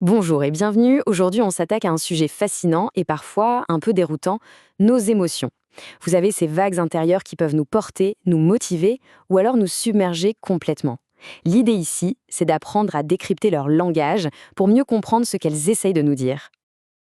Bonjour et bienvenue. Aujourd'hui, on s'attaque à un sujet fascinant et parfois un peu déroutant, nos émotions. Vous avez ces vagues intérieures qui peuvent nous porter, nous motiver ou alors nous submerger complètement. L'idée ici, c'est d'apprendre à décrypter leur langage pour mieux comprendre ce qu'elles essayent de nous dire.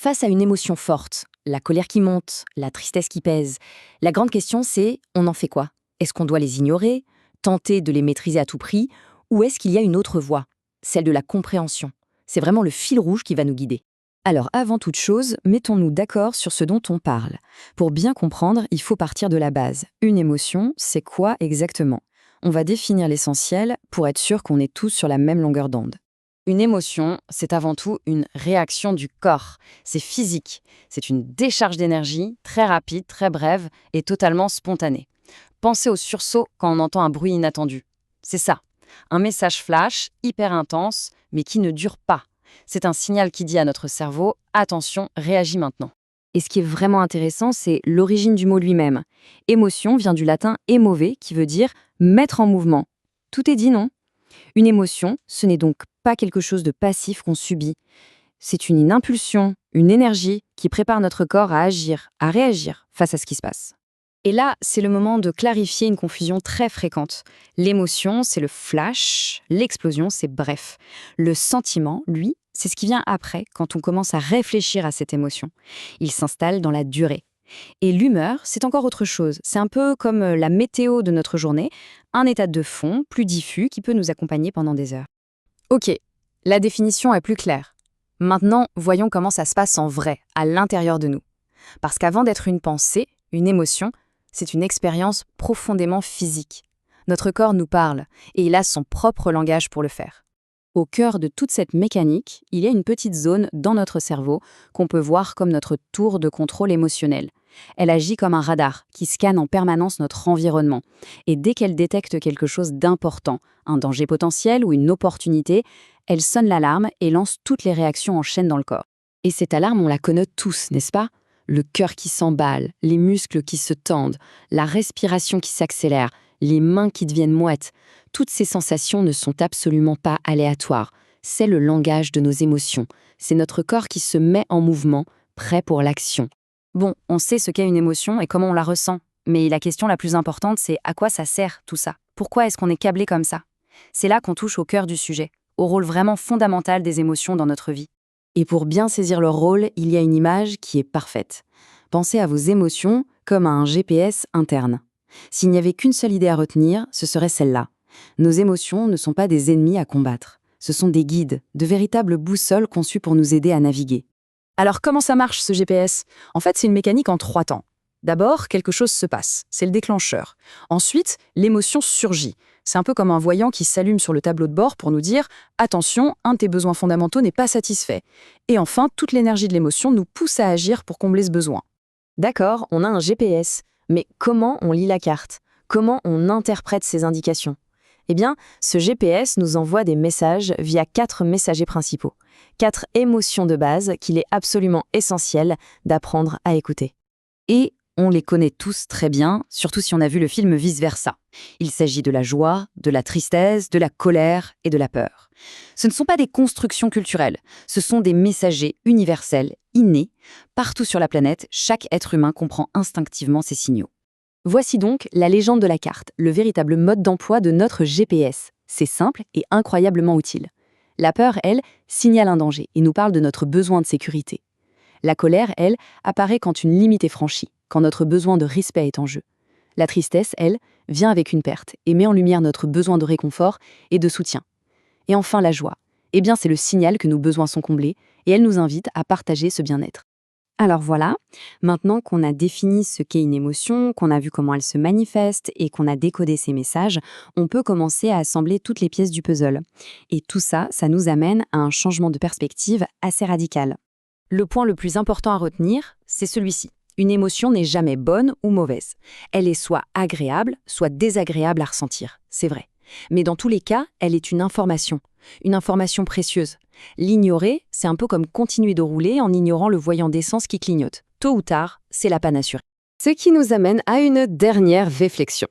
Face à une émotion forte, la colère qui monte, la tristesse qui pèse, la grande question c'est, on en fait quoi? Est-ce qu'on doit les ignorer, tenter de les maîtriser à tout prix, ou est-ce qu'il y a une autre voie, celle de la compréhension? C'est vraiment le fil rouge qui va nous guider. Alors avant toute chose, mettons-nous d'accord sur ce dont on parle. Pour bien comprendre, il faut partir de la base. Une émotion, c'est quoi exactement? On va définir l'essentiel pour être sûr qu'on est tous sur la même longueur d'onde. Une émotion, c'est avant tout une réaction du corps. C'est physique. C'est une décharge d'énergie, très rapide, très brève et totalement spontanée. Pensez au sursaut quand on entend un bruit inattendu. C'est ça. Un message flash, hyper intense, mais qui ne dure pas. C'est un signal qui dit à notre cerveau « Attention, réagis maintenant ». Et ce qui est vraiment intéressant, c'est l'origine du mot lui-même. Émotion vient du latin émove, qui veut dire « mettre en mouvement ». Tout est dit, non? Une émotion, ce n'est donc pas quelque chose de passif qu'on subit. C'est une impulsion, une énergie qui prépare notre corps à agir, à réagir face à ce qui se passe. Et là, c'est le moment de clarifier une confusion très fréquente. L'émotion, c'est le flash, l'explosion, c'est bref. Le sentiment, lui, c'est ce qui vient après, quand on commence à réfléchir à cette émotion. Il s'installe dans la durée. Et l'humeur, c'est encore autre chose. C'est un peu comme la météo de notre journée, un état de fond plus diffus qui peut nous accompagner pendant des heures. Ok, la définition est plus claire. Maintenant, voyons comment ça se passe en vrai, à l'intérieur de nous. Parce qu'avant d'être une pensée, une émotion, c'est une expérience profondément physique. Notre corps nous parle, et il a son propre langage pour le faire. Au cœur de toute cette mécanique, il y a une petite zone dans notre cerveau qu'on peut voir comme notre tour de contrôle émotionnel. Elle agit comme un radar qui scanne en permanence notre environnement. Et dès qu'elle détecte quelque chose d'important, un danger potentiel ou une opportunité, elle sonne l'alarme et lance toutes les réactions en chaîne dans le corps. Et cette alarme, on la connaît tous, n'est-ce pas? Le cœur qui s'emballe, les muscles qui se tendent, la respiration qui s'accélère, les mains qui deviennent moites. Toutes ces sensations ne sont absolument pas aléatoires. C'est le langage de nos émotions. C'est notre corps qui se met en mouvement, prêt pour l'action. Bon, on sait ce qu'est une émotion et comment on la ressent. Mais la question la plus importante, c'est à quoi ça sert tout ça? Pourquoi est-ce qu'on est câblé comme ça? C'est là qu'on touche au cœur du sujet, au rôle vraiment fondamental des émotions dans notre vie. Et pour bien saisir leur rôle, il y a une image qui est parfaite. Pensez à vos émotions comme à un GPS interne. S'il n'y avait qu'une seule idée à retenir, ce serait celle-là. Nos émotions ne sont pas des ennemis à combattre. Ce sont des guides, de véritables boussoles conçues pour nous aider à naviguer. Alors comment ça marche ce GPS? En fait, c'est une mécanique en 3 temps. D'abord, quelque chose se passe, c'est le déclencheur. Ensuite, l'émotion surgit. C'est un peu comme un voyant qui s'allume sur le tableau de bord pour nous dire « Attention, un de tes besoins fondamentaux n'est pas satisfait ». Et enfin, toute l'énergie de l'émotion nous pousse à agir pour combler ce besoin. D'accord, on a un GPS, mais comment on lit la carte? Comment on interprète ces indications? Eh bien, ce GPS nous envoie des messages via 4 messagers principaux. 4 émotions de base qu'il est absolument essentiel d'apprendre à écouter. Et on les connaît tous très bien, surtout si on a vu le film Vice Versa. Il s'agit de la joie, de la tristesse, de la colère et de la peur. Ce ne sont pas des constructions culturelles, ce sont des messagers universels, innés. Partout sur la planète, chaque être humain comprend instinctivement ces signaux. Voici donc la légende de la carte, le véritable mode d'emploi de notre GPS. C'est simple et incroyablement utile. La peur, elle, signale un danger et nous parle de notre besoin de sécurité. La colère, elle, apparaît quand une limite est franchie, quand notre besoin de respect est en jeu. La tristesse, elle, vient avec une perte et met en lumière notre besoin de réconfort et de soutien. Et enfin la joie. Eh bien, c'est le signal que nos besoins sont comblés et elle nous invite à partager ce bien-être. Alors voilà, maintenant qu'on a défini ce qu'est une émotion, qu'on a vu comment elle se manifeste et qu'on a décodé ses messages, on peut commencer à assembler toutes les pièces du puzzle. Et tout ça, ça nous amène à un changement de perspective assez radical. Le point le plus important à retenir, c'est celui-ci. Une émotion n'est jamais bonne ou mauvaise. Elle est soit agréable, soit désagréable à ressentir, c'est vrai. Mais dans tous les cas, elle est une information précieuse. L'ignorer, c'est un peu comme continuer de rouler en ignorant le voyant d'essence qui clignote. Tôt ou tard, c'est la panne assurée. Ce qui nous amène à une dernière réflexion.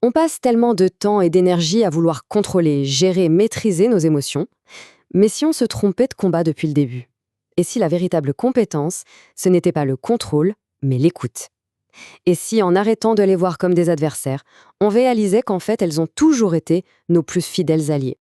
On passe tellement de temps et d'énergie à vouloir contrôler, gérer, maîtriser nos émotions. Mais si on se trompait de combat depuis le début? Et si la véritable compétence, ce n'était pas le contrôle, mais l'écoute? Et si, en arrêtant de les voir comme des adversaires, on réalisait qu'en fait, elles ont toujours été nos plus fidèles alliés?